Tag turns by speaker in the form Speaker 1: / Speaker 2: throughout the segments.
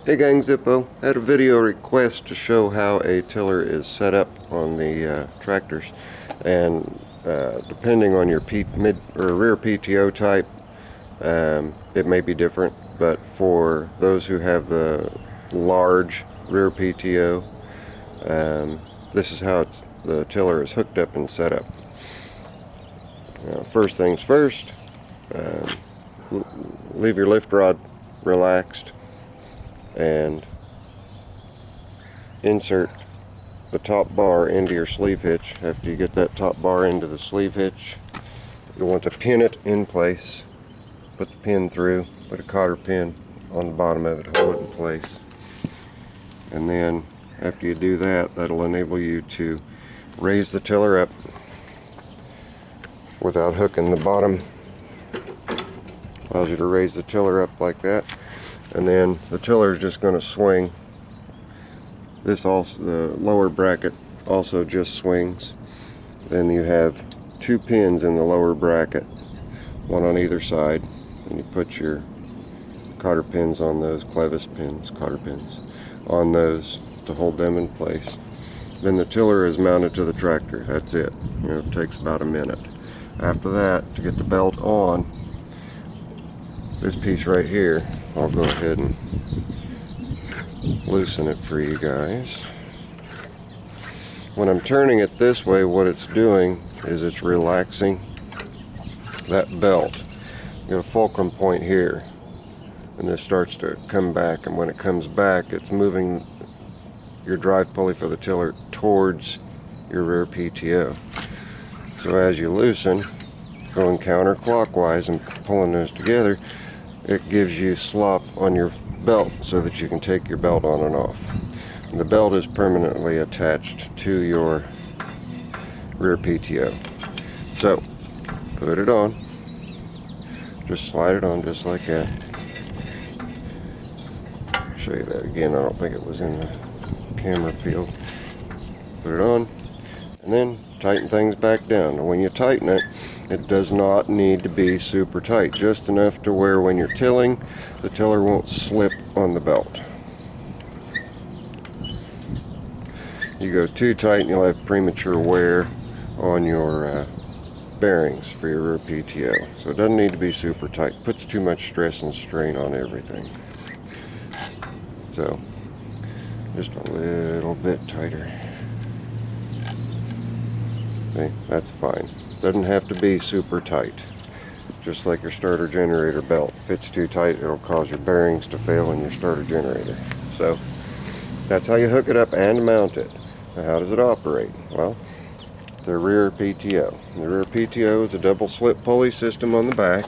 Speaker 1: Hey gang, Zippo. Had a video request to show how a tiller is set up on the tractors, and depending on your mid or rear PTO type, it may be different. But for those who have the large rear PTO, this is how the tiller is hooked up and set up. Now, first things first, leave your lift rod relaxed and insert the top bar into your sleeve hitch. After you get that top bar into the sleeve hitch, you'll want to pin it in place. Put the pin through, put a cotter pin on the bottom of it, hold it in place. And then after you do that, that'll enable you to raise the tiller up without hooking the bottom. Allows you to raise the tiller up like that. And then the tiller is just going to swing. This also, the lower bracket also just swings. Then you have two pins in the lower bracket, one on either side, and you put your cotter pins on those, clevis pins, cotter pins, on those to hold them in place. Then the tiller is mounted to the tractor. That's it. It takes about a minute. After that, to get the belt on, this piece right here, I'll go ahead and loosen it for you guys. When I'm turning it this way, what it's doing is it's relaxing that belt. You have a fulcrum point here, and this starts to come back, and when it comes back, it's moving your drive pulley for the tiller towards your rear PTO. So as you loosen, going counterclockwise and pulling those together, it gives you slop on your belt so that you can take your belt on and off. And the belt is permanently attached to your rear PTO. So put it on, just slide it on just like that. Show you that again. I don't think it was in the camera field. Put it on and then tighten things back down. And when you tighten it, it does not need to be super tight, just enough to where when you're tilling, the tiller won't slip on the belt. You go too tight and you'll have premature wear on your bearings for your rear PTO. So it doesn't need to be super tight. Puts too much stress and strain on everything. So just a little bit tighter. See, that's fine. Doesn't have to be super tight. Just like your starter generator belt. If it's too tight, it'll cause your bearings to fail in your starter generator. So that's how you hook it up and mount it. Now, how does it operate? Well, the rear PTO. The rear PTO is a double slip pulley system on the back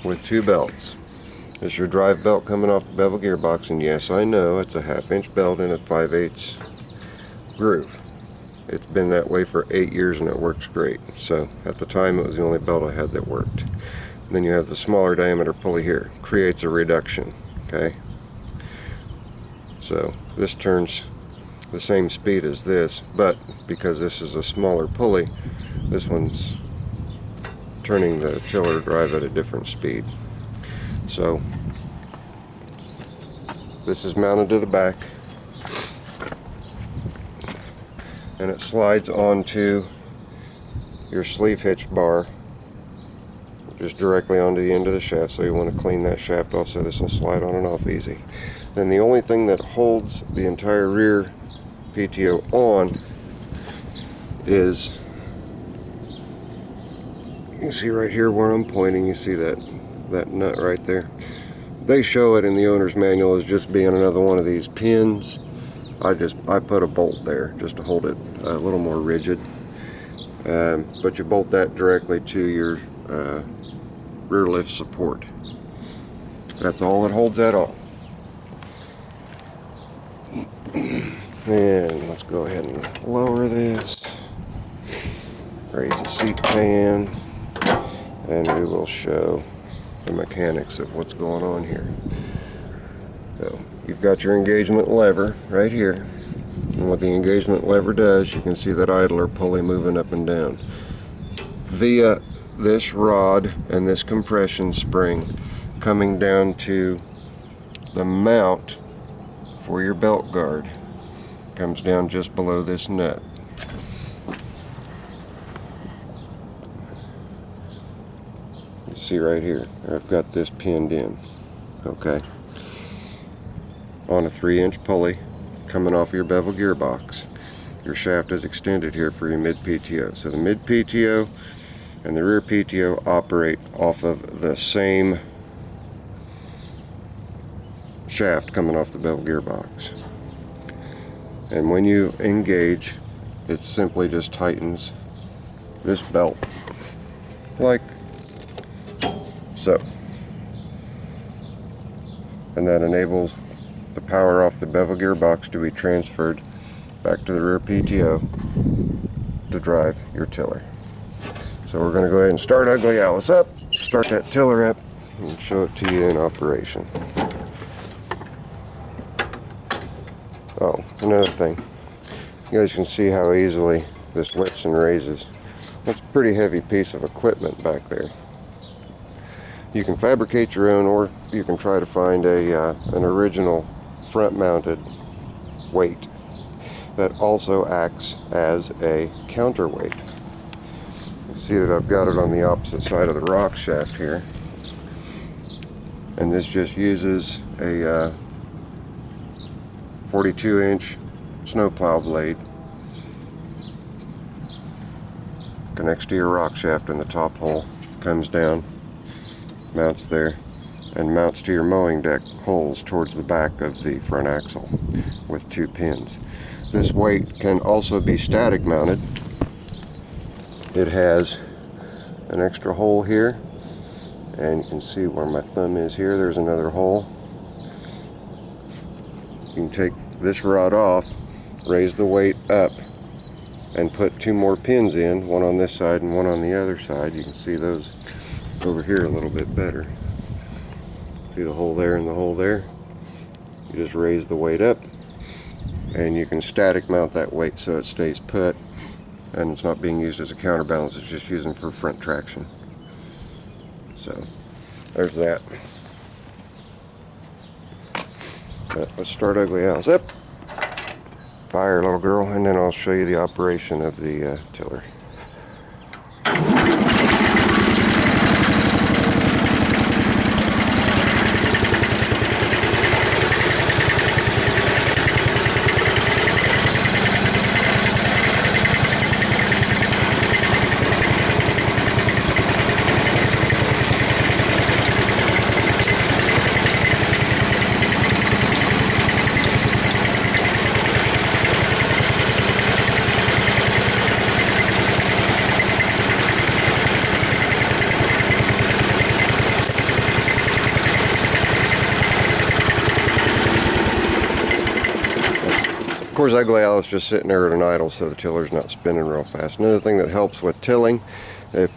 Speaker 1: with two belts. It's your drive belt coming off the bevel gearbox, and yes, I know it's a 1/2 inch belt in a 5/8 groove. It's been that way for 8 years and it works great. So at the time it was the only belt I had that worked. And then you have the smaller diameter pulley here. Creates a reduction. Okay. So this turns the same speed as this, but because this is a smaller pulley, this one's turning the tiller drive at a different speed. So this is mounted to the back, and it slides onto your sleeve hitch bar, just directly onto the end of the shaft. So you want to clean that shaft off so this will slide on and off easy. Then the only thing that holds the entire rear PTO on is, you can see right here where I'm pointing, you see that nut right there. They show it in the owner's manual as just being another one of these pins. I put a bolt there just to hold it a little more rigid, but you bolt that directly to your rear lift support. That's all that holds that on. And let's go ahead and lower this, raise the seat pan, and we will show the mechanics of what's going on here. So you've got your engagement lever right here, and what the engagement lever does, you can see that idler pulley moving up and down. Via this rod and this compression spring coming down to the mount for your belt guard comes down just below this nut. You see right here, I've got this pinned in, okay, on a 3-inch pulley coming off your bevel gearbox. Your shaft is extended here for your mid PTO. So the mid PTO and the rear PTO operate off of the same shaft coming off the bevel gearbox. And when you engage, it simply just tightens this belt like so. And that enables the power off the bevel gearbox to be transferred back to the rear PTO to drive your tiller. So we're going to go ahead and start Ugly Alice up, start that tiller up, and show it to you in operation. Oh, another thing. You guys can see how easily this lifts and raises. That's a pretty heavy piece of equipment back there. You can fabricate your own, or you can try to find an original front-mounted weight that also acts as a counterweight. You see that I've got it on the opposite side of the rock shaft here, and this just uses a 42-inch snowplow blade, connects to your rock shaft in the top hole, comes down, mounts there, and mounts to your mowing deck holes towards the back of the front axle with 2 pins. This weight can also be static mounted. It has an extra hole here, and you can see where my thumb is here, there's another hole. You can take this rod off, raise the weight up, and put 2 more pins in, one on this side and one on the other side. You can see those over here a little bit better. See the hole there and the hole there? You just raise the weight up, and you can static mount that weight so it stays put, and it's not being used as a counterbalance, it's just using for front traction. So there's that. But let's start Ugly Alice up. Fire, little girl, and then I'll show you the operation of the tiller. Of course, Ugly Alice just sitting there at an idle, so the tiller's not spinning real fast. Another thing that helps with tilling, if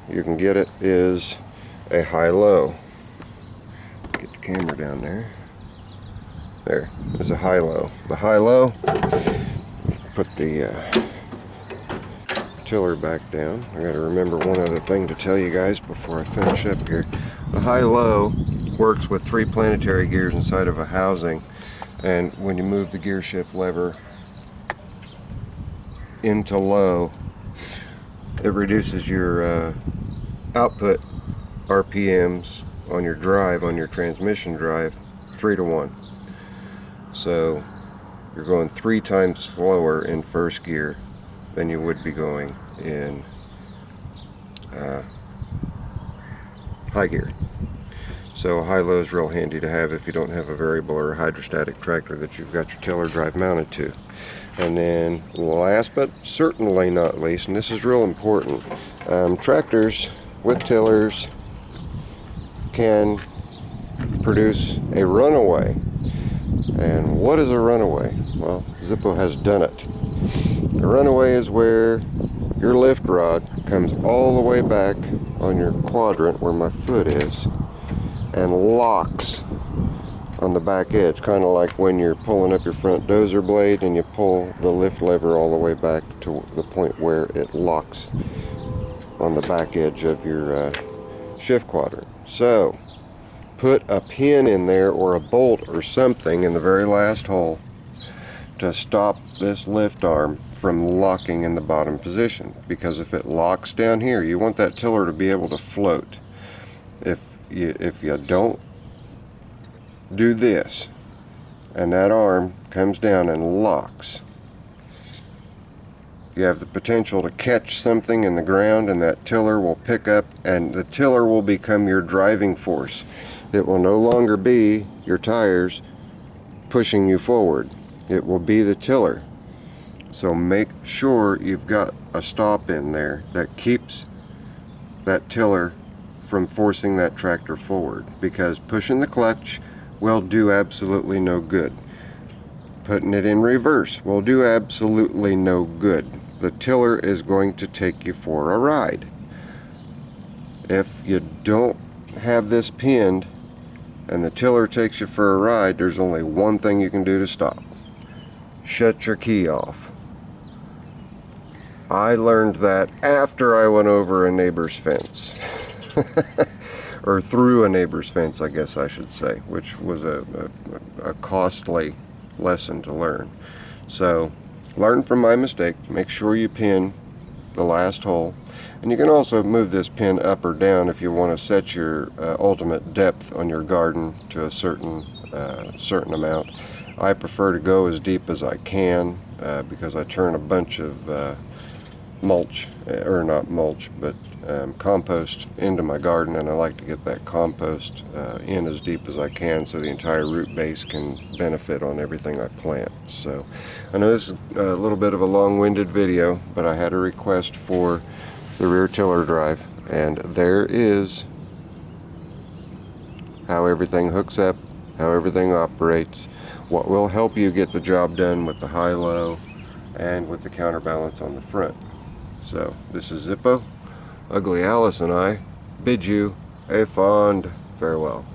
Speaker 1: you can get it, is a high-low. Get the camera down there. There's a high-low. The high-low, put the tiller back down. I gotta remember one other thing to tell you guys before I finish up here. The high-low works with 3 planetary gears inside of a housing. And when you move the gear shift lever into low, it reduces your output RPMs on your drive, on your transmission drive, 3 to 1. So you're going 3 times slower in first gear than you would be going in high gear. So a high-low is real handy to have if you don't have a variable or a hydrostatic tractor that you've got your tiller drive mounted to. And then last but certainly not least, and this is real important, tractors with tillers can produce a runaway. And what is a runaway? Well, Zippo has done it. A runaway is where your lift rod comes all the way back on your quadrant where my foot is and locks on the back edge, kind of like when you're pulling up your front dozer blade and you pull the lift lever all the way back to the point where it locks on the back edge of your shift quadrant. So put a pin in there or a bolt or something in the very last hole to stop this lift arm from locking in the bottom position, because if it locks down here, you want that tiller to be able to float. If you don't do this and that arm comes down and locks, you have the potential to catch something in the ground, and that tiller will pick up, and the tiller will become your driving force. It will no longer be your tires pushing you forward. It will be the tiller. So make sure you've got a stop in there that keeps that tiller from forcing that tractor forward, because pushing the clutch will do absolutely no good. Putting it in reverse will do absolutely no good. The tiller is going to take you for a ride. If you don't have this pinned and the tiller takes you for a ride, there's only one thing you can do to stop. Shut your key off. I learned that after I went over a neighbor's fence. Or through a neighbor's fence, I guess I should say, which was a costly lesson to learn. So learn from my mistake. Make sure you pin the last hole, and you can also move this pin up or down if you want to set your ultimate depth on your garden to a certain amount. I prefer to go as deep as I can because I turn a bunch of mulch, or not mulch, but compost into my garden, and I like to get that compost in as deep as I can so the entire root base can benefit on everything I plant. So I know this is a little bit of a long-winded video, but I had a request for the rear tiller drive, and there is how everything hooks up, how everything operates, what will help you get the job done with the high-low and with the counterbalance on the front. So this is Zippo. Ugly Alice and I bid you a fond farewell.